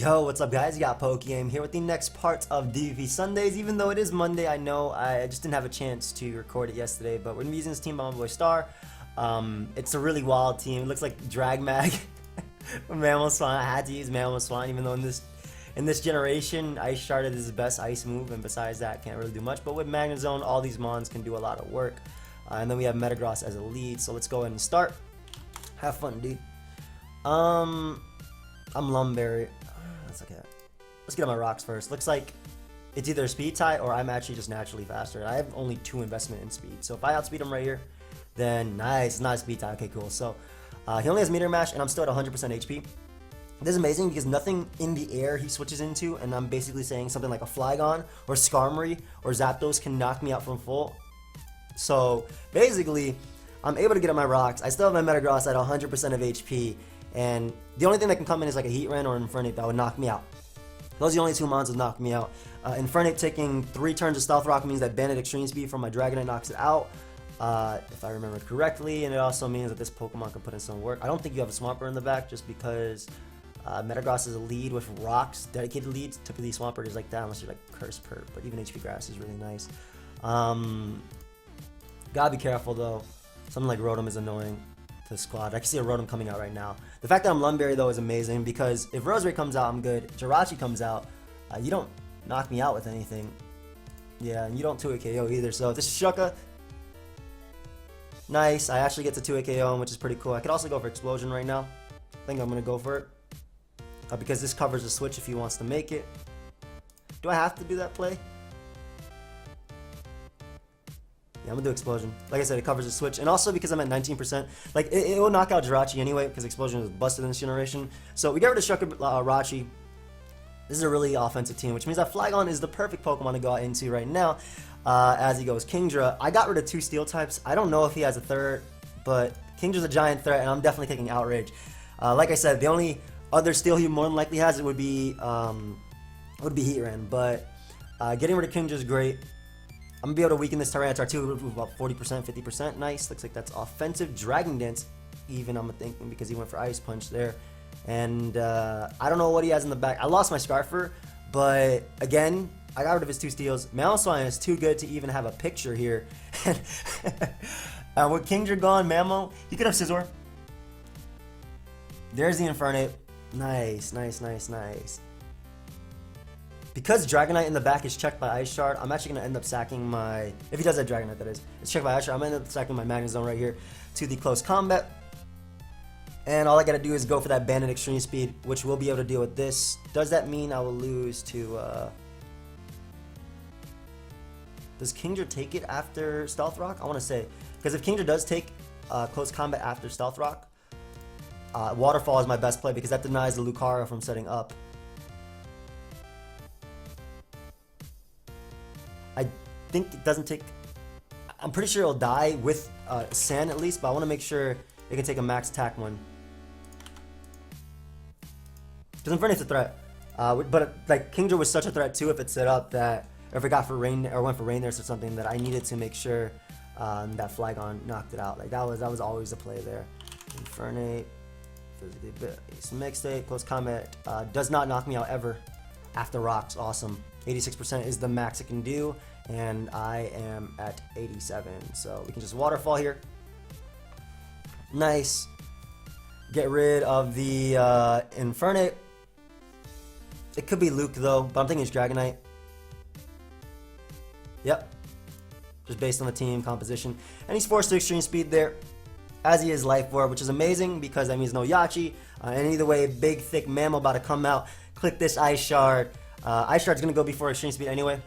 Yo, what's up guys? You got PokeaimMD here with the next part of DPP Sundays. Even though it is Monday, I know I just didn't have a chance to record it yesterday, but we're gonna be using this team by my boy Star. It's a really wild team. It looks like Dragmag from Mamoswine. I had to use Mamoswine, even though in this generation, Ice Shard is his best ice move, and besides that, can't really do much. But with Magnet Zone, all these mons can do a lot of work. And then we have Metagross as a lead, so let's go ahead and start. Have fun, dude. I'm Lumberry. That's okay. Let's get on my rocks first. Looks like it's either a speed tie or I'm actually just naturally faster. I have only 2 investment in speed. So if I outspeed him right here, then nice. It's not a speed tie. Okay, cool. So he only has meter mash and I'm still at 100% HP. This is amazing because nothing in the air he switches into, and I'm basically saying something like a Flygon or Skarmory or Zapdos can knock me out from full. So basically, I'm able to get on my rocks. I still have my Metagross at 100% of HP. And the only thing that can come in is like a Heatran or Infernape that would knock me out. Those are the only 2 mons that knock me out. Infernape taking 3 turns of Stealth Rock means that Bandit Extreme Speed from my Dragonite knocks it out, if I remember correctly. And it also means that this Pokemon can put in some work. I don't think you have a Swampert in the back just because Metagross is a lead with rocks, dedicated leads. Typically Swampert is like that unless you're like Curse Pert, but even HP Grass is really nice. Gotta be careful though. Something like Rotom is annoying to the squad. I can see a Rotom coming out right now. The fact that I'm Lumberry though is amazing because if Roserade comes out, I'm good. Jirachi comes out, you don't knock me out with anything. Yeah, and you don't 2-hit KO either. So this is Shuka. Nice. I actually get to 2-hit KO, which is pretty cool. I could also go for Explosion right now. I think I'm gonna go for it because this covers the switch if he wants to make it. Do I have to do that play? Yeah, I'm gonna do Explosion. Like I said, it covers the switch, and also because I'm at 19%, like it will knock out Jirachi anyway because Explosion is busted in this generation. So we get rid of Shuka Rachi. This is a really offensive team, which means that Flygon is the perfect Pokemon to go out into right now. As he goes Kingdra, I got rid of 2 Steel types. I don't know if he has a third, but Kingdra's a giant threat, and I'm definitely taking Outrage. Like I said, the only other Steel he more than likely has it would be Heatran, but getting rid of Kingdra is great. I'm going to be able to weaken this Tyranitar too, about 40%, 50%. Nice. Looks like that's offensive. Dragon Dance, even, I'm thinking, because he went for Ice Punch there. And I don't know what he has in the back. I lost my Scarfer, but again, I got rid of his 2 steals. Mamoswine is too good to even have a picture here. With Kingdra gone, Mamo, he could have Scizor. There's the Infernape. Nice, nice, nice, nice. Because Dragonite in the back is checked by Ice Shard, I'm actually going to end up sacking my... If he does have Dragonite, that is. It's checked by Ice Shard. I'm going to end up sacking my Magnet Zone right here to the close combat. And all I got to do is go for that Bandit Extreme Speed, which we'll be able to deal with this. Does that mean I will lose to... Does Kingdra take it after Stealth Rock? I want to say. Because if Kingdra does take close combat after Stealth Rock, Waterfall is my best play because that denies the Lucario from setting up. I think it doesn't take... I'm pretty sure it'll die with Sand at least, but I want to make sure it can take a max attack one. Because Infernape's a threat. But like Kingdra was such a threat too if it set up that... Or if it got for Rain or went for Rain Nurse or something, that I needed to make sure that Flygon knocked it out. Like that was always a play there. Infernape, physically some mixtape, close combat does not knock me out ever after rocks. Awesome. 86% is the max it can do, and I am at 87. So we can just Waterfall here. Nice. Get rid of the Infernape. It could be Luke though, but I'm thinking it's Dragonite. Yep. Just based on the team composition. And he's forced to Extreme Speed there, as he is Life Orb, which is amazing because that means no Yachi. And either way, big, thick Mamo about to come out. Click this Ice Shard. Ice Shard's going to go before Extreme Speed anyway,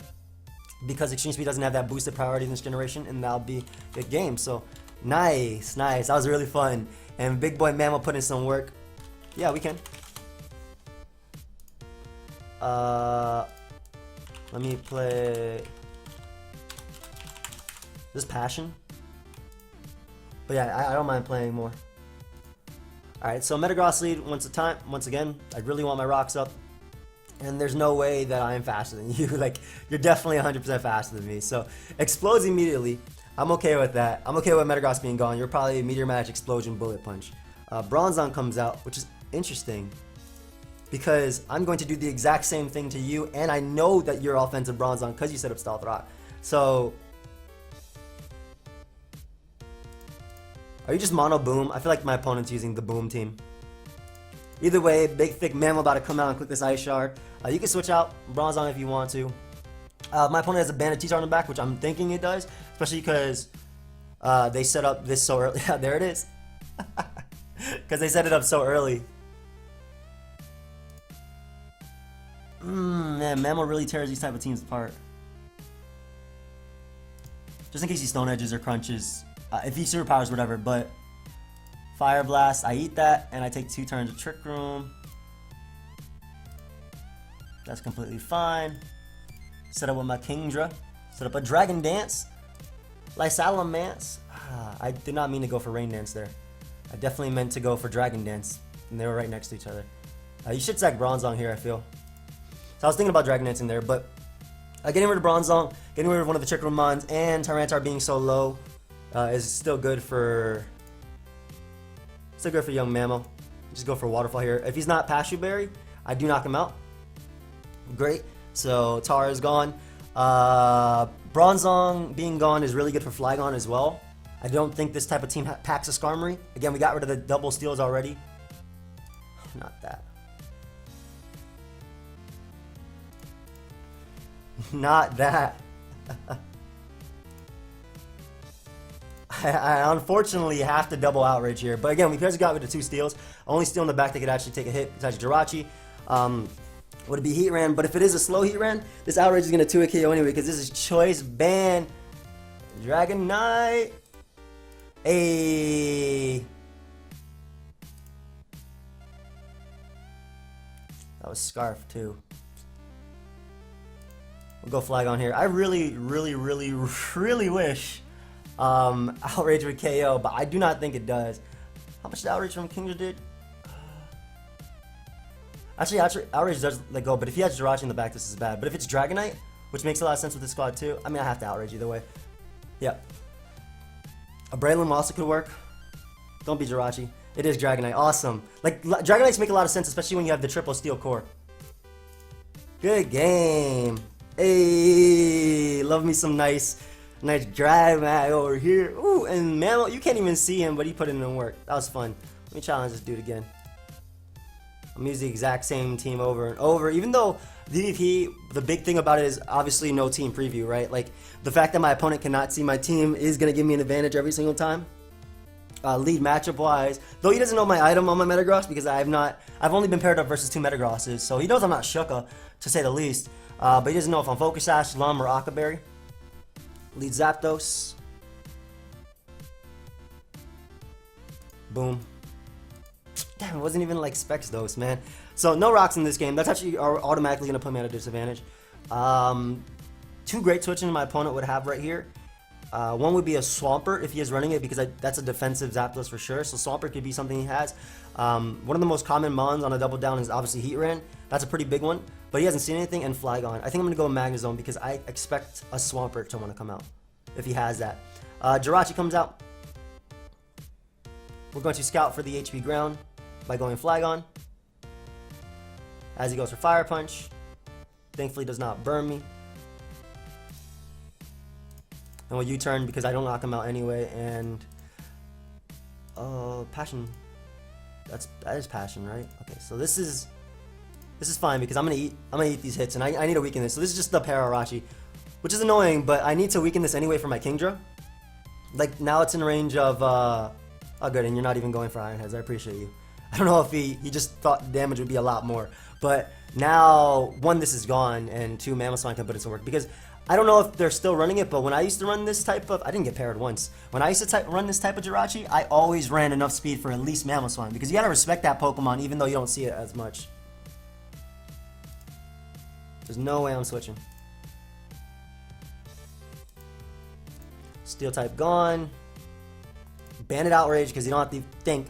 because Extreme Speed doesn't have that boosted priority in this generation, and that'll be a good game. So, nice, nice. That was really fun. And big boy Mamo put in some work. Yeah, we can. Let me play this Passion. But yeah, I don't mind playing more. Alright, so Metagross lead once again. I really want my rocks up. And there's no way that I am faster than you. Like, you're definitely 100% faster than me. So, explodes immediately. I'm okay with that. I'm okay with Metagross being gone. You're probably Meteor Match, Explosion, Bullet Punch. Bronzong comes out, which is interesting. because I'm going to do the exact same thing to you, and I know that you're offensive Bronzong because you set up Stealth Rock. So, are you just mono boom? I feel like my opponent's using the boom team. Either way, big thick Mamo about to come out and click this Ice Shard. You can switch out Bronzong if you want to. My opponent has a Banded T-Star on the back, which I'm thinking it does, especially because they set up this so early. Yeah, there it is. Because they set it up so early. Man, Mamo really tears these type of teams apart. Just in case he Stone Edges or Crunches. If he Superpowers, whatever, but... Fire Blast, I eat that, and I take 2 turns of Trick Room. That's completely fine. Set up with my Kingdra. Set up a Dragon Dance. Lysalamance. I did not mean to go for Rain Dance there. I definitely meant to go for Dragon Dance, and they were right next to each other. You should sack Bronzong here, I feel. So I was thinking about Dragon Dancing there, but getting rid of Bronzong, getting rid of one of the Trick Room Mons, and Tyranitar being so low is still good for... Still good for young Mamo. Just go for Waterfall here. If he's not Pashu Berry, I do knock him out. Great. So Tara is gone. Bronzong being gone is really good for Flygon as well. I don't think this type of team packs a Skarmory. Again, we got rid of the double steals already. Not that. Not that. I unfortunately have to double Outrage here. But again, because we got rid of 2 steals, only steal in the back that could actually take a hit besides Jirachi. Would it be Heatran? But if it is a slow Heatran, this Outrage is going to 2-hit KO anyway because this is Choice Band. Dragonite. Hey. That was Scarf too. We'll go Flygon here. I really wish Outrage would KO, but I do not think it does. How much did Outrage from Kingdra did? Actually, Outrage does let go, but if he has Jirachi in the back, this is bad. But if it's Dragonite, which makes a lot of sense with this squad too, I mean, I have to Outrage either way. Yep. A Breloom also could work. Don't be Jirachi. It is Dragonite. Awesome. Like, Dragonites make a lot of sense, especially when you have the triple steel core. Good game. Hey, love me some nice Dragonite over here. Ooh, and Mamo, you can't even see him, but he put in the work. That was fun. Let me challenge this dude again. I'm using the exact same team over and over, even though DPP, the big thing about it is obviously no team preview, right? Like, the fact that my opponent cannot see my team is going to give me an advantage every single time. Lead matchup wise, though he doesn't know my item on my Metagross because I've only been paired up versus 2 Metagrosses, so he knows I'm not Shuka, to say the least. But he doesn't know if I'm Focus Sash, Lum, or Akaberry. Lead Zapdos. Boom. Damn, it wasn't even like Specs Dose, man. So no rocks in this game. That's actually automatically going to put me at a disadvantage. 2 Great Switching my opponent would have right here. One would be a Swampert if he is running it because that's a defensive Zapdos for sure. So Swampert could be something he has. One of the most common Mons on a double down is obviously Heatran. That's a pretty big one. But he hasn't seen anything, and Flygon. I think I'm going to go Magnezone because I expect a Swampert to want to come out if he has that. Jirachi comes out. We're going to scout for the HP ground by going Flygon. As he goes for Fire Punch. Thankfully does not burn me. And we'll U-turn because I don't knock him out anyway, and Passion. That is Passion, right? Okay, so this is fine because I'm gonna eat these hits, and I need to weaken this. So this is just the Pararachi, which is annoying, but I need to weaken this anyway for my Kingdra. Like, now it's in range of oh good, and you're not even going for Iron Heads. I appreciate you. I don't know if he just thought damage would be a lot more, but now 1, this is gone, and 2, Mamoswine can put it to work because I don't know if they're still running it, but when I used to run this type of... I didn't get paired once. When I used to run this type of Jirachi, I always ran enough speed for at least Mamoswine. Because you gotta respect that Pokemon even though you don't see it as much. There's no way I'm switching. Steel type gone. Banded Outrage because you don't have to think.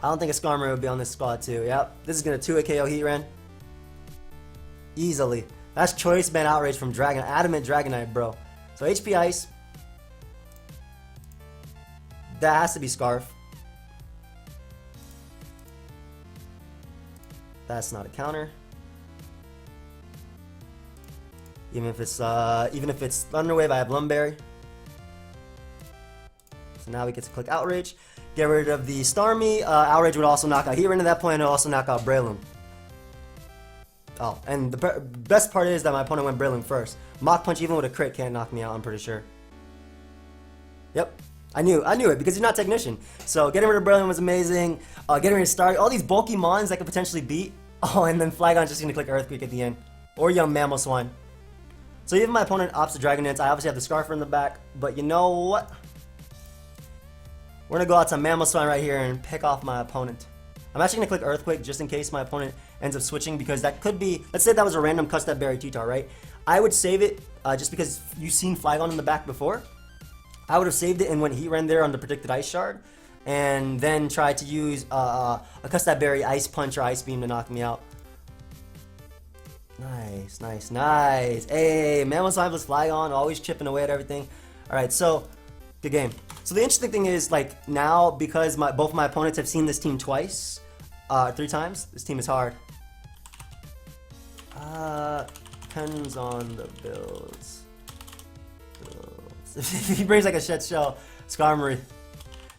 I don't think a Skarmory would be on this squad too. Yep. This is gonna 2-hit KO Heatran. Easily. That's Choice Band Outrage from Adamant Dragonite, bro. So HP Ice. That has to be Scarf. That's not a counter. Even if it's Thunder Wave, I have Lumberry. So now we get to click Outrage. Get rid of the Starmie. Outrage would also knock out Heatran at that point, and it'll also knock out Breloom. Oh, and the best part is that my opponent went Breloom first. Mach Punch, even with a crit, can't knock me out, I'm pretty sure. Yep. I knew it because he's not Technician. So getting rid of Breloom was amazing. Getting rid of Starmie. All these bulky mons that could potentially beat. Oh, and then Flygon's just going to click Earthquake at the end. Or Young Mamoswine. So even my opponent opts the Dragonite. I obviously have the Scarfer in the back. But you know what? We're going to go out to Mamoswine right here and pick off my opponent. I'm actually going to click Earthquake just in case my opponent ends up switching, because that could be, let's say that was a random Custap Berry T-Tar, right? I would save it just because you've seen Flygon in the back before. I would have saved it and went Heatran there on the predicted Ice Shard, and then tried to use a Custap Berry Ice Punch or Ice Beam to knock me out. Nice, nice, nice. Hey, Mamoswine plus Flygon, always chipping away at everything. Alright, so, good game. So the interesting thing is, like, now, because both my opponents have seen this team twice, 3 times, this team is hard. Depends on the builds. If he brings like a Shed Shell Skarmory.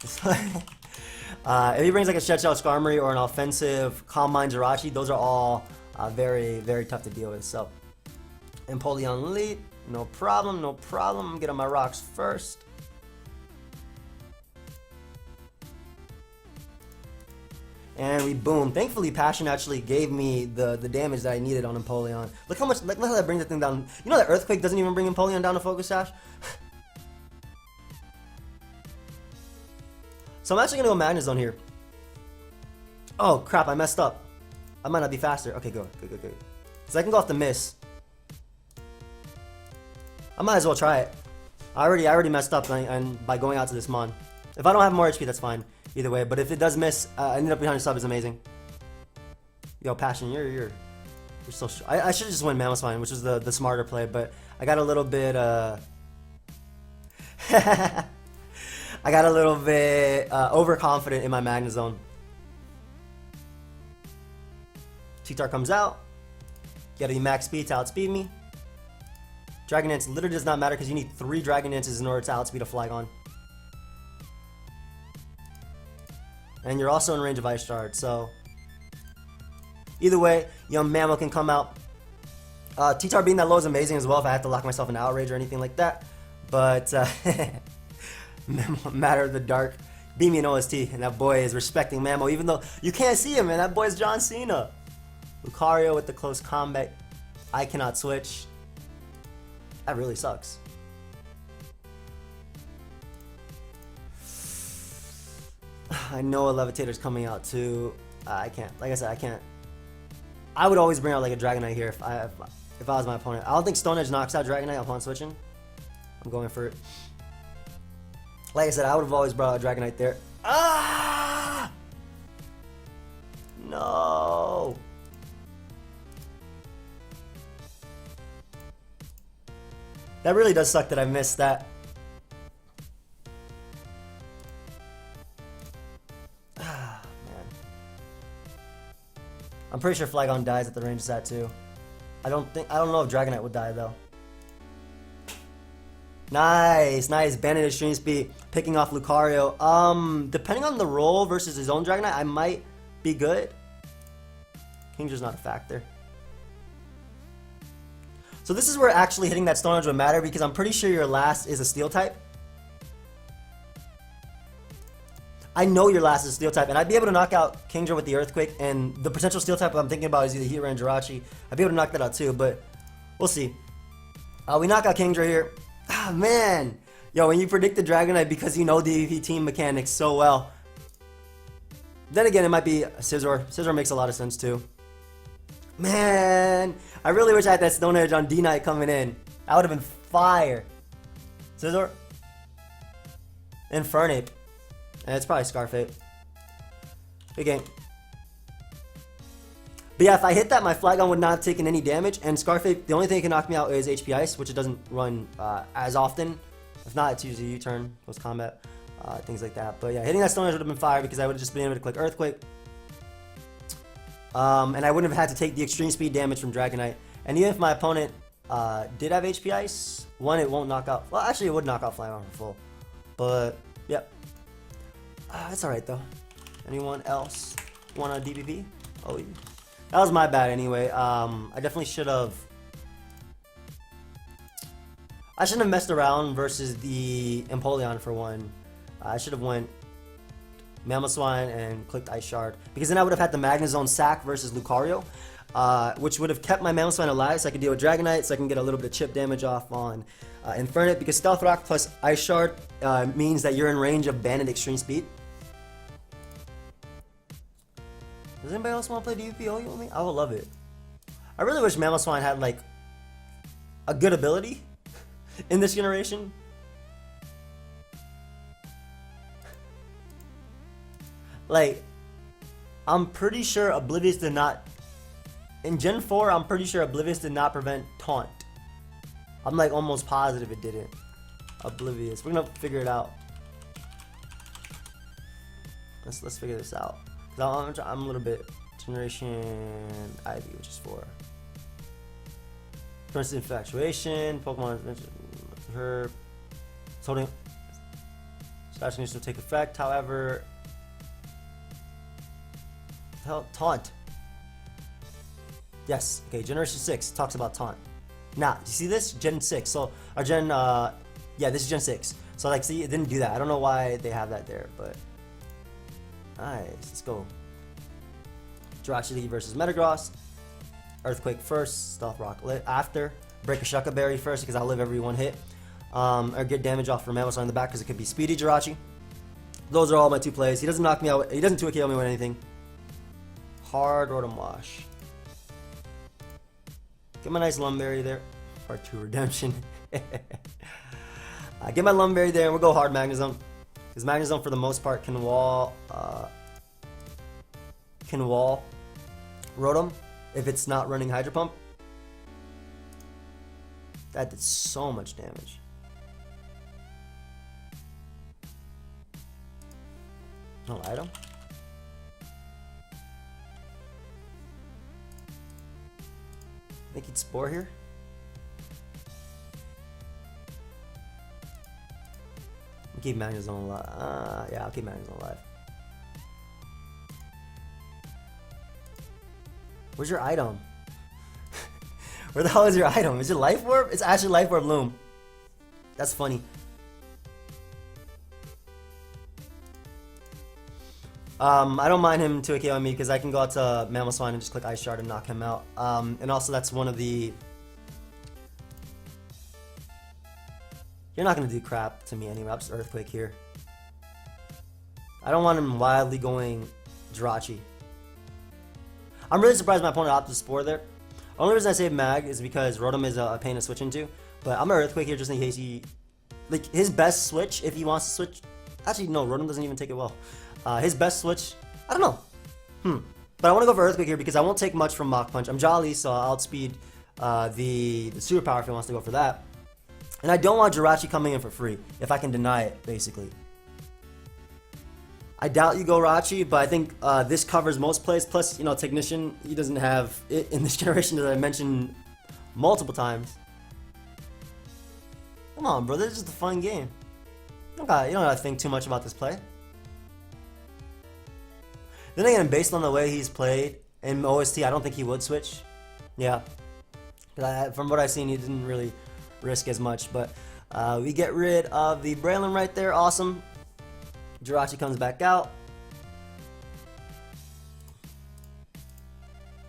If he brings like a Shed Shell Skarmory or an offensive Calm Mind Jirachi, those are all very, very tough to deal with. So, Empoleon Elite, no problem, no problem. I'm getting my rocks first. And we boom. Thankfully, Passion actually gave me the damage that I needed on Empoleon. Look how much, look how that brings the thing down. You know that Earthquake doesn't even bring Empoleon down to Focus Sash? So I'm actually gonna go Magnet Zone here. Oh crap, I messed up. I might not be faster. Okay, good. So I can go off the miss. I might as well try it. I already messed up and by going out to this Mon. If I don't have more HP, that's fine. Either way, but if it does miss, ending up behind your sub is amazing. Yo, Passion, you're so. I should just win Mamoswine, which was the smarter play, but I got a little bit. I got a little bit overconfident in my Magnet Zone. T-Tar comes out. You gotta be max speed to outspeed me. Dragonite literally does not matter because you need 3 Dragonites in order to outspeed a Flygon. And you're also in range of Ice Shard, so either way, Young Mamo can come out. T-Tar being that low is amazing as well if I have to lock myself in Outrage or anything like that. But Matter of the Dark, beat me in OST, and that boy is respecting Mamo, even though you can't see him, man. That boy's John Cena. Lucario with the close combat. I cannot switch. That really sucks. I know a Levitator's coming out too. I can't. Like I said, I can't. I would always bring out like a Dragonite here if I was my opponent. I don't think Stone Edge knocks out Dragonite upon switching. I'm going for it. Like I said, I would have always brought out a Dragonite there. Ah! No! That really does suck that I missed that. I'm pretty sure Flygon dies at the range it's at too. I don't know if Dragonite would die though. Nice, nice. Bandit Extreme Speed, picking off Lucario. Depending on the roll versus his own Dragonite, I might be good. Kingdra's not a factor. So this is where actually hitting that Stone Edge would matter, because I'm pretty sure your last is a Steel type. I know your last is Steel type, and I'd be able to knock out Kingdra with the Earthquake, and the potential Steel type I'm thinking about is either Heatran and Jirachi. I'd be able to knock that out too, but we'll see. We knock out Kingdra here. Ah, man! Yo, when you predict the Dragonite because you know DPP team mechanics so well. Then again, it might be Scizor. Scizor makes a lot of sense too. Man! I really wish I had that Stone Edge on D-Knight coming in. That would have been fire. Scizor. Infernape. And it's probably Scarfape. Good game. But yeah, if I hit that, my Flygon would not have taken any damage. And Scarfape, the only thing that can knock me out is HP Ice, which it doesn't run as often. If not, it's usually U-turn, post combat, things like that. But yeah, hitting that Stone Edge would have been fire because I would have just been able to click Earthquake. And I wouldn't have had to take the extreme speed damage from Dragonite. And even if my opponent did have HP Ice, one, it won't knock out. Well, actually, it would knock out Flygon for full. But, yep. That's alright, though. Anyone else want a DPP? Oh, yeah. That was my bad anyway. I definitely should have... I shouldn't have messed around versus the Empoleon for one. I should have went Mamoswine and clicked Ice Shard. Because then I would have had the Magnezone sack versus Lucario. Which would have kept my Mamoswine alive so I could deal with Dragonite, so I can get a little bit of chip damage off on Infernape. Because Stealth Rock plus Ice Shard means that you're in range of Banded Extreme Speed. Does anybody else want to play DPP OU with me? I would love it. I really wish Mamoswine had like a good ability in this generation. Like, I'm pretty sure Oblivious did not... In Gen 4, I'm pretty sure Oblivious did not prevent Taunt. I'm like almost positive it didn't. Oblivious. We're gonna figure it out. Let's figure this out. I'm a little bit Generation Ivy, which is 4. Currency Infatuation, Pokemon Herb. It's holding. Slash condition will take effect, however. Taunt. Yes, okay, Generation 6 talks about Taunt. Now, do you see this? Gen 6. So, our Gen, yeah, this is Gen 6. So, like, see, it didn't do that. I don't know why they have that there, but. Nice, let's go. Jirachi versus Metagross. Earthquake first, Stealth Rock after. Break a Shucka Berry first because I'll live every one hit. Or get damage off from Mamoswine in the back because it could be Speedy Jirachi. Those are all my two plays. He doesn't knock me out. He doesn't 2KO me with anything. Hard Rotom Wash. Get my nice Lumberry there. Part 2 Redemption. Get my Lumberry there and we'll go hard Magnezone. Because Magnezone for the most part can wall Rotom if it's not running Hydro Pump. That did so much damage. No item. I think he'd Spore here. I'll keep Magnezone alive. Yeah, I'll keep Magnezone alive. Where's your item? Where the hell is your item? Is it Life Orb? It's actually Life Orb Loom. That's funny. I don't mind him 2KOing me because I can go out to Mamoswine and just click Ice Shard and knock him out. And also that's one of the... You're not going to do crap to me anyway. I'll just Earthquake here. I don't want him wildly going Jirachi. I'm really surprised my opponent opted Spore there. Only reason I say Mag is because Rotom is a pain to switch into. But I'm going to Earthquake here just in case he... Like, his best switch, if he wants to switch... Actually, no, Rotom doesn't even take it well. His best switch... I don't know. But I want to go for Earthquake here because I won't take much from Mach Punch. I'm Jolly, so I'll outspeed the Superpower if he wants to go for that. And I don't want Jirachi coming in for free, if I can deny it, basically. I doubt you go Rachi, but I think this covers most plays. Plus, you know, Technician, he doesn't have it in this generation that I mentioned multiple times. Come on, bro, this is just a fun game. You don't gotta think too much about this play. Then again, based on the way he's played in OST, I don't think he would switch. Yeah. From what I've seen, he didn't really risk as much. But we get rid of the Braylon right there. Awesome. Jirachi comes back out.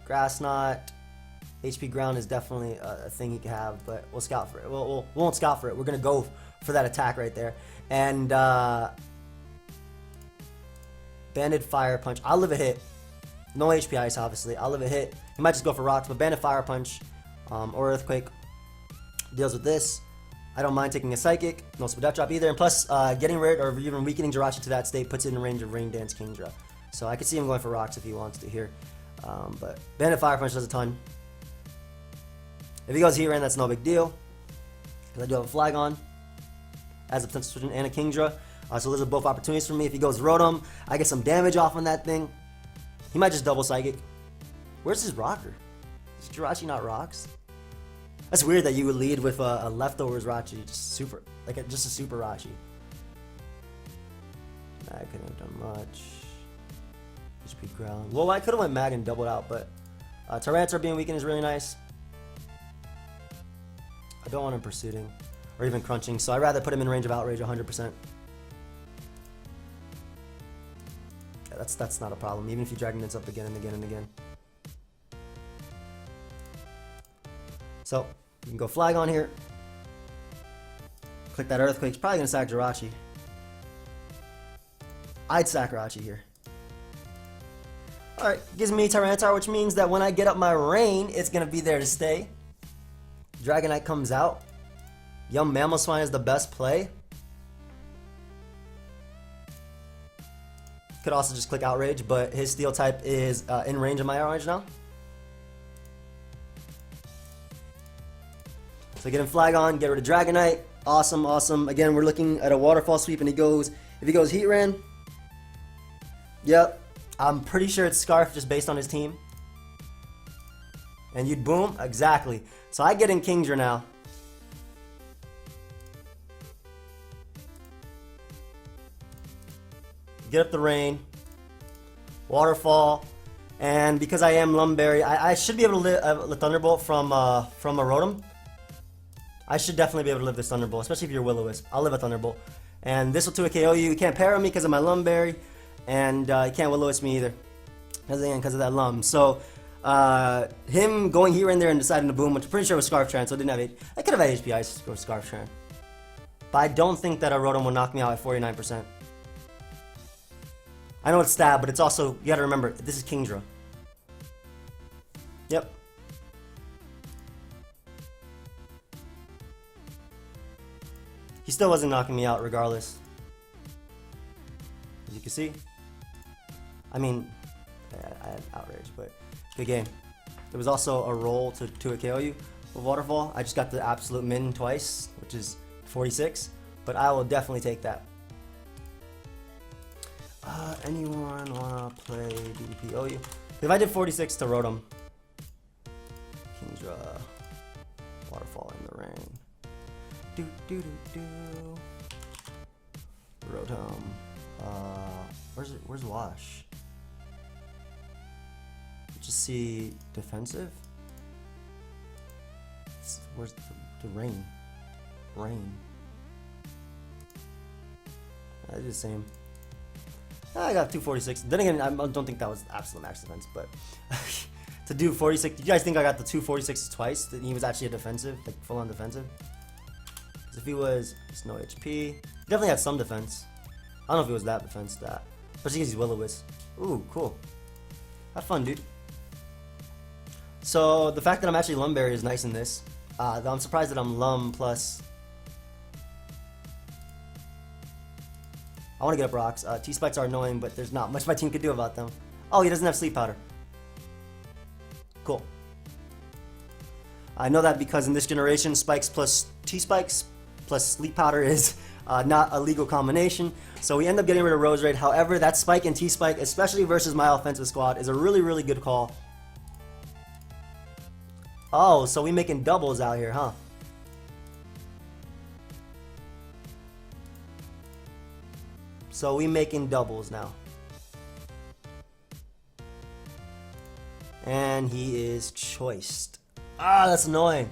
Grass Knot. HP Ground is definitely a thing he can have, but we'll scout for it. We won't scout for it. We're going to go for that attack right there. And Banded Fire Punch. I'll live a hit. No HP Ice, obviously. I'll live a hit. He might just go for Rocks, but Banded Fire Punch or Earthquake deals with this. I don't mind taking a Psychic. No Spadef Drop either. And plus, getting rid or even weakening Jirachi to that state puts it in range of Rain Dance Kingdra. So I could see him going for Rocks if he wants to here. But Banded Fire Punch does a ton. If he goes Heatran, that's no big deal. Because I do have a Flygon as a potential switch and a Kingdra. So those are both opportunities for me. If he goes Rotom, I get some damage off on that thing. He might just double Psychic. Where's his rocker? Is Jirachi not rocks? That's weird that you would lead with a leftovers Rachi, just super, like just a super Rachi. I couldn't have done much. HP ground. Well, I could have went mag and doubled out, but Tyranitar being weakened is really nice. I don't want him pursuing or even crunching, so I'd rather put him in range of outrage 100%. Yeah, that's not a problem, even if you Dragon Dance up again and again and again. So, you can go Flygon here. Click that Earthquake. It's probably going to sack Jirachi. I'd sack Jirachi here. Alright, gives me Tyranitar, which means that when I get up my rain, it's going to be there to stay. Dragonite comes out. Young Mamoswine is the best play. Could also just click Outrage, but his Steel type is in range of my Outrage now. So get him Flygon, get rid of Dragonite. Awesome, awesome. Again, we're looking at a Waterfall sweep, and if he goes Heatran, yep. I'm pretty sure it's Scarf just based on his team. And you'd boom? Exactly. So I get in Kingdra now. Get up the rain. Waterfall. And because I am Lumberry, I should be able to live Thunderbolt from a Rotom. I should definitely be able to live this Thunderbolt, especially if you're Will-O-Wisp. I'll live a Thunderbolt. And this will 2 KO you. You can't pair me because of my Lumberry. And you can't Will-O-Wisp me either. Because of that Lum. So, him going here and there and deciding to boom, which I'm pretty sure was Scarf Tran, so it didn't have I could have had HP Ice go Scarf Tran. But I don't think that a Rotom will knock me out at 49%. I know it's stab, but it's also, you gotta remember, this is Kingdra. Yep. He still wasn't knocking me out regardless. As you can see. I mean, I had Outrage, but good game. There was also a roll to KO you with Waterfall. I just got the absolute min twice, which is 46, but I will definitely take that. Anyone wanna play DPP OU? If I did 46 to Rotom, Kingdra, Waterfall in the rain. Do do do do. Rotom. Where's Wash? Just see defensive. Where's the rain? Rain. I did the same. I got 246. Then again, I don't think that was absolute max defense, but to do 46, do you guys think I got the 246 twice? That he was actually a defensive, like full on defensive? Because if he was, it's no HP. He definitely had some defense. I don't know if it was that defense, that. Especially because he's Will-O-Wisp. Ooh, cool. Have fun, dude. So, the fact that I'm actually Lumberry is nice in this. Though I'm surprised that I'm Lum plus... I want to get up rocks. T-Spikes are annoying, but there's not much my team could do about them. Oh, he doesn't have Sleep Powder. Cool. I know that because in this generation, Spikes plus T-Spikes plus Sleep Powder is not a legal combination. So we end up getting rid of Rose Raid. However, that Spike and T-Spike, especially versus my offensive squad, is a really, really good call. Oh, so we making doubles out here, huh? So we making doubles now. And he is choiced. Ah, that's annoying.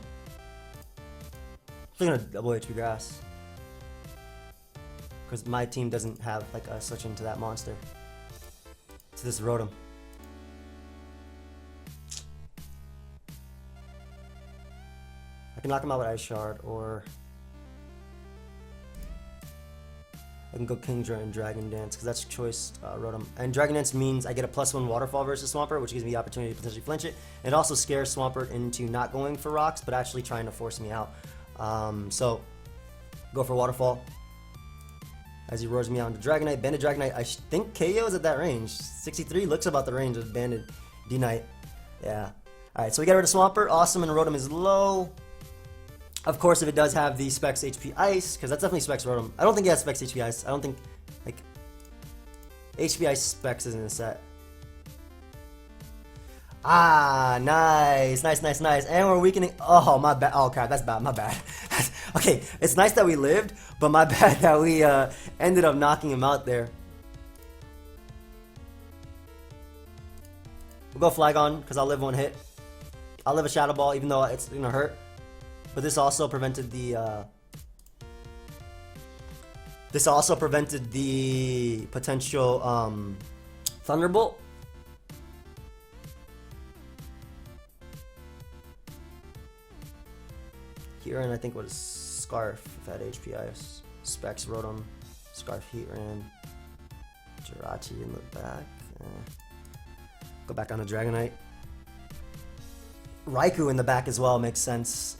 I'm gonna double HP grass. Because my team doesn't have like a switch into that monster. To this Rotom. I can knock him out with Ice Shard, or I can go Kingdra and Dragon Dance, because that's choice Rotom. And Dragon Dance means I get a +1 Waterfall versus Swampert, which gives me the opportunity to potentially flinch it. It also scares Swampert into not going for rocks, but actually trying to force me out. So, go for Waterfall. As he roars me out into Dragonite. Banded Dragonite, I think KO is at that range. 63 looks about the range of Banded D-Knight. Yeah. Alright, so we got rid of Swampert. Awesome, and Rotom is low. Of course, if it does have the Specs HP Ice, because that's definitely Specs Rotom. I don't think it has Specs HP Ice. I don't think, like, HP Ice Specs isn't a set. Ah, nice, nice, nice, nice. And we're weakening. Oh, my bad. Oh, crap, that's bad. My bad. Okay, it's nice that we lived, but my bad that we ended up knocking him out there. We'll go Flygon because I'll live one hit. I'll live a Shadow Ball even though it's gonna hurt. But this also prevented the potential Thunderbolt. Heat Ran, I think, was Scarf if I had HP. Specs wrote on Scarf, Heat Ran, Jirachi in the back. Go back on the Dragonite. Raikou in the back as well makes sense.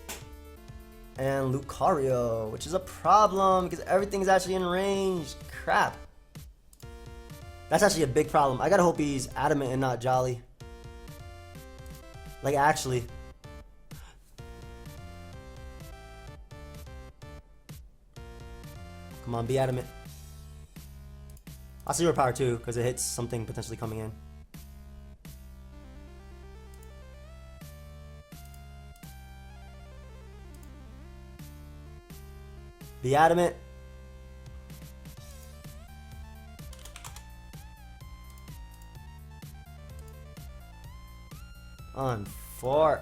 And Lucario, which is a problem because everything's actually in range. Crap. That's actually a big problem. I gotta hope he's Adamant and not Jolly. Like, actually. Come on, be Adamant. I'll see your power too, because it hits something potentially coming in. Be Adamant. On 4.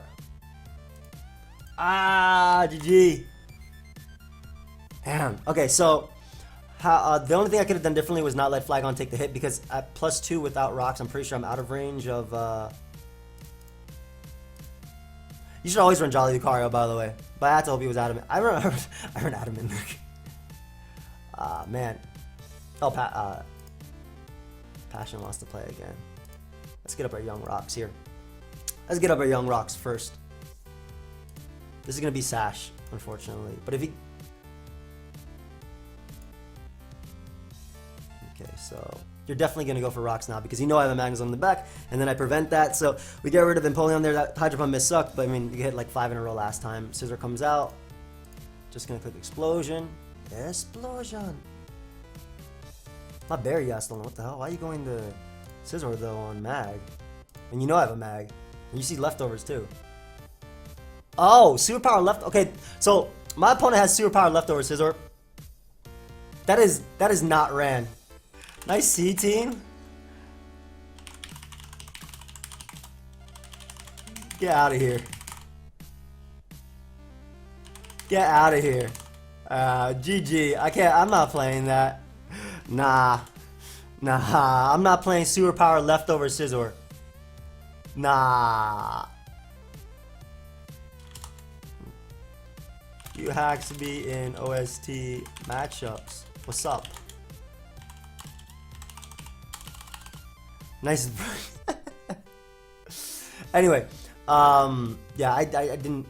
Ah, GG. Damn. Okay, so the only thing I could have done differently was not let Flygon take the hit because at +2 without rocks, I'm pretty sure I'm out of range of. You should always run Jolly Lucario, by the way. But I had to hope he was Adamant. I run Adamant. Man. Oh, Passion wants to play again. Let's get up our young rocks here. Let's get up our young rocks first. This is gonna be Sash, unfortunately. But if he. Okay, so you're definitely gonna go for rocks now because you know I have a Magnus on the back, and then I prevent that. So we get rid of Empoleon there. That Hydro Pump miss sucked, but I mean you hit like 5 in a row last time. Scissor comes out. Just gonna click Explosion. Explosion. Not Barry Yastel. What the hell? Why are you going to Scizor though on Mag? And you know I have a Mag. And you see leftovers too. Oh, superpower left. Okay, so my opponent has superpower leftover Scizor. That is not ran. Nice C team. Get out of here. Get out of here. GG. I can't. I'm not playing that. Nah. I'm not playing superpower leftover Scizor. Nah. You hacks be in OST matchups. What's up? Nice. Anyway, yeah, I didn't.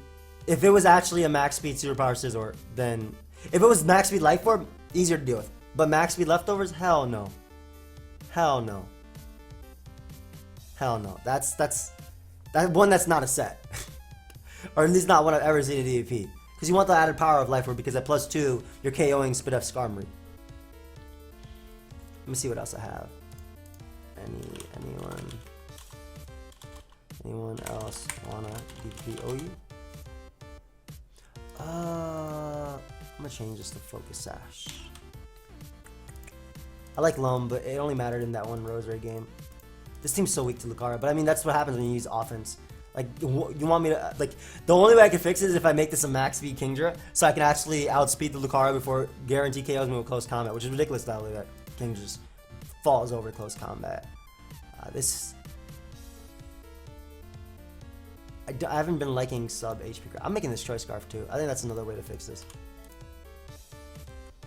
If it was actually a max speed superpower Scizor, then if it was max speed life orb, easier to deal with. But max speed leftovers, hell no. Hell no. Hell no. That's one that's not a set. Or at least not one I've ever seen in DPP. Because you want the added power of life orb because at +2 you're KOing Spidef Skarmory. Let me see what else I have. Anyone else wanna DPP OU? I'm gonna change this to Focus Sash. I like Loam, but it only mattered in that one Rosary game. This team's so weak to Lucario, but I mean that's what happens when you use offense. Like, you want me to, like, the only way I can fix it is if I make this a max speed Kingdra, so I can actually outspeed the Lucario before guarantee KOs me with close combat, which is ridiculous that way that Kingdra just falls over close combat. I haven't been liking sub HP. I'm making this Choice Scarf too. I think that's another way to fix this.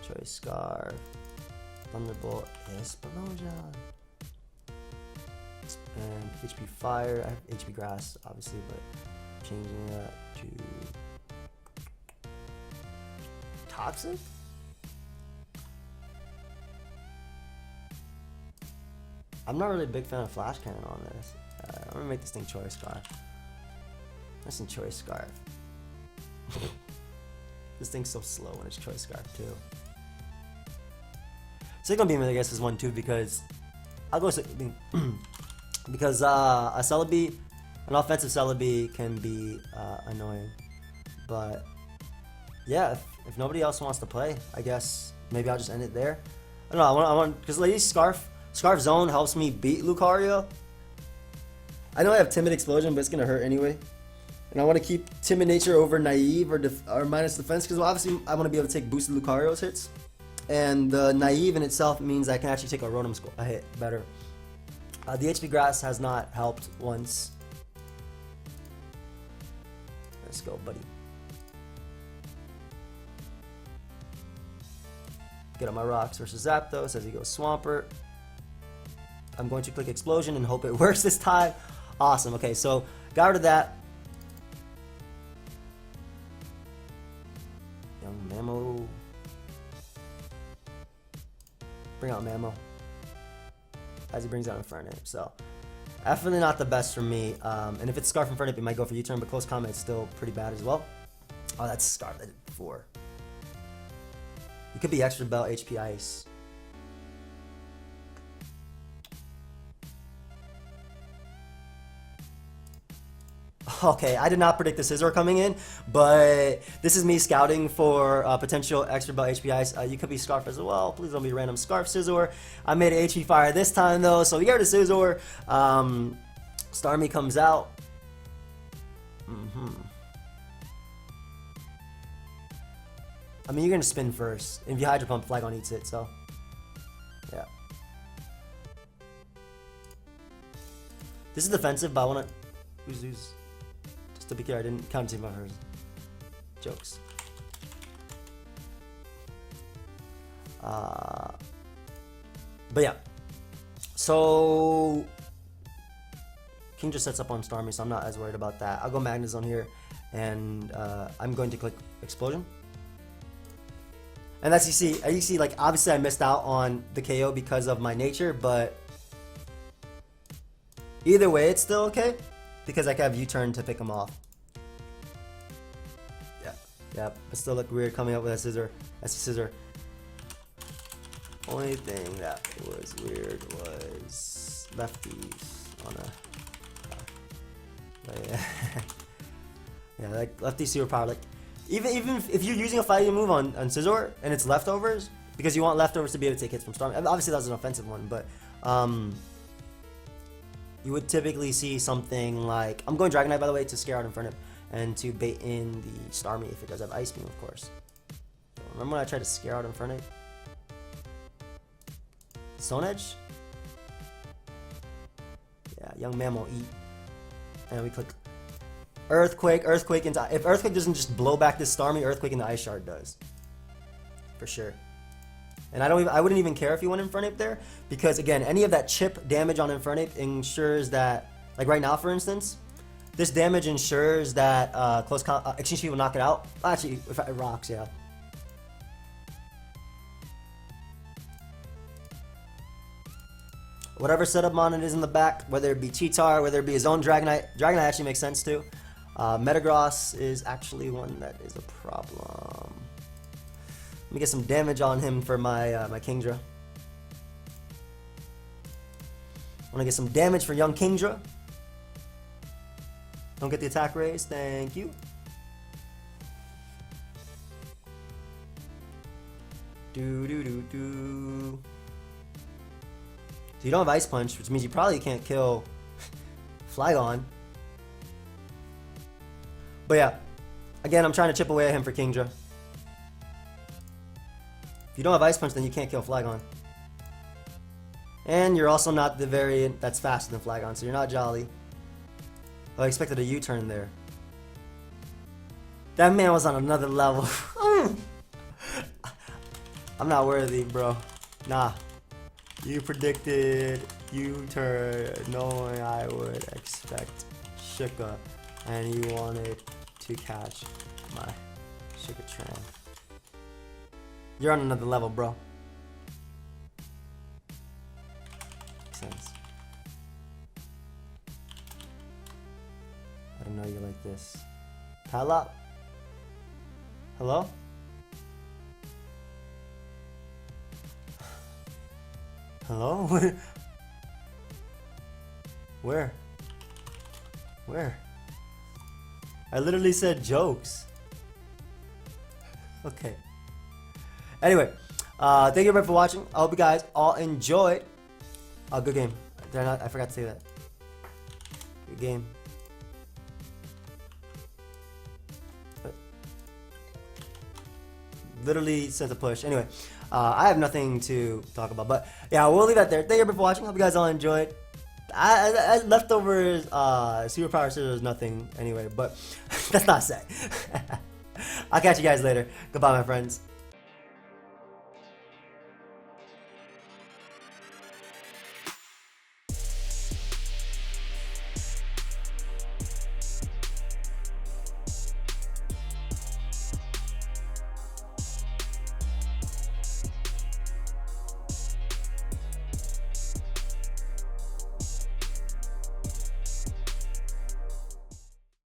Choice Scarf. Thunderbolt. Explosion. And HP Fire. I have HP Grass, obviously, but changing that to Toxic? I'm not really a big fan of Flash Cannon on this. I'm gonna make this thing Choice Scarf. That's in Choice Scarf. This thing's so slow when it's Choice Scarf too. Signal Beam, I guess, is one too because I'll go Signal Beam because a Celebi An offensive Celebi can be annoying. But yeah, if nobody else wants to play, I guess maybe I'll just end it there. I don't know. I want because Lady Scarf Zone helps me beat Lucario. I know I have Timid Explosion, but it's gonna hurt anyway. And I want to keep Timid Nature over Naive or minus defense because obviously I want to be able to take boosted Lucario's hits. And the Naive in itself means I can actually take a Rotom a hit better. The HP Grass has not helped once. Let's go, buddy. Get on my rocks versus Zapdos as he goes Swampert. I'm going to click Explosion and hope it works this time. Awesome. Okay, so got rid of that. Young Mamo. Bring out Mamo. As he brings out Infernape. So, definitely not the best for me. And if it's Scarf Infernape, it might go for U-turn, but Close Combat is still pretty bad as well. Oh, that's Scarf. I did it before. It could be Extra Bell, HP Ice. Okay, I did not predict the Scizor coming in, but this is me scouting for potential Extra Bell HP Ice. You could be Scarf as well. Please don't be random Scarf Scizor. I made an HP Fire this time though, so we got a Scizor. Starmie comes out. I mean, you're gonna spin first. If you Hydro Pump, Flygon eats it, so yeah. This is defensive, but I wanna who's to be clear, I didn't count him on hers. Jokes. But yeah. So King just sets up on Starmie, so I'm not as worried about that. I'll go Magnezone here, and I'm going to click Explosion. And as you see, like obviously I missed out on the KO because of my nature, but either way, it's still okay. Because I can have U-turn to pick him off. Yeah, but still look weird coming up with a Scizor. That's a Scizor. Only thing that was weird was lefties on a. Yeah, like lefties superpower. Like even if you're using a fighting move on Scizor and it's leftovers, because you want leftovers to be able to take hits from Storm. Obviously that's an offensive one, but you would typically see something like, I'm going Dragonite by the way to scare out Infernape and to bait in the Starmie if it does have Ice Beam, of course. So remember when I tried to scare out Infernape? Stone Edge? Yeah, Young Mammal eat. And we click Earthquake, Earthquake into, if Earthquake doesn't just blow back this Starmie, Earthquake into Ice Shard does. For sure. And I wouldn't even care if you went Infernape there, because again, any of that chip damage on Infernape ensures that, like right now for instance, this damage ensures that Exchange Speed will knock it out. Actually, if it rocks, yeah. Whatever setup mon it is in the back, whether it be Cheetar, whether it be his own Dragonite. Dragonite actually makes sense too. Metagross is actually one that is a problem. Let me get some damage on him for my my Kingdra. I want to get some damage for young Kingdra. Don't get the attack raise, thank you. So you don't have Ice Punch, which means you probably can't kill Flygon. But yeah, again, I'm trying to chip away at him for Kingdra. If you don't have Ice Punch, then you can't kill Flygon. And you're also not the variant that's faster than Flygon, so you're not Jolly. Oh, I expected a U-turn there. That man was on another level. I'm not worthy, bro. Nah. You predicted U-turn knowing I would expect Shuka, and you wanted to catch my Shuka-tran. You're on another level, bro. Makes sense. I don't know you like this. Palop? Hello? Hello? Where? Where? I literally said jokes. Okay. Anyway, thank you everybody for watching. I hope you guys all enjoyed. Good game. Did I not? I forgot to say that. Good game. Literally sent a push. Anyway, I have nothing to talk about, but yeah, we'll leave that there. Thank you everybody for watching. Hope you guys all enjoyed. I leftovers superpower scissors is nothing anyway, but that's not sad. I'll catch you guys later. Goodbye, my friends.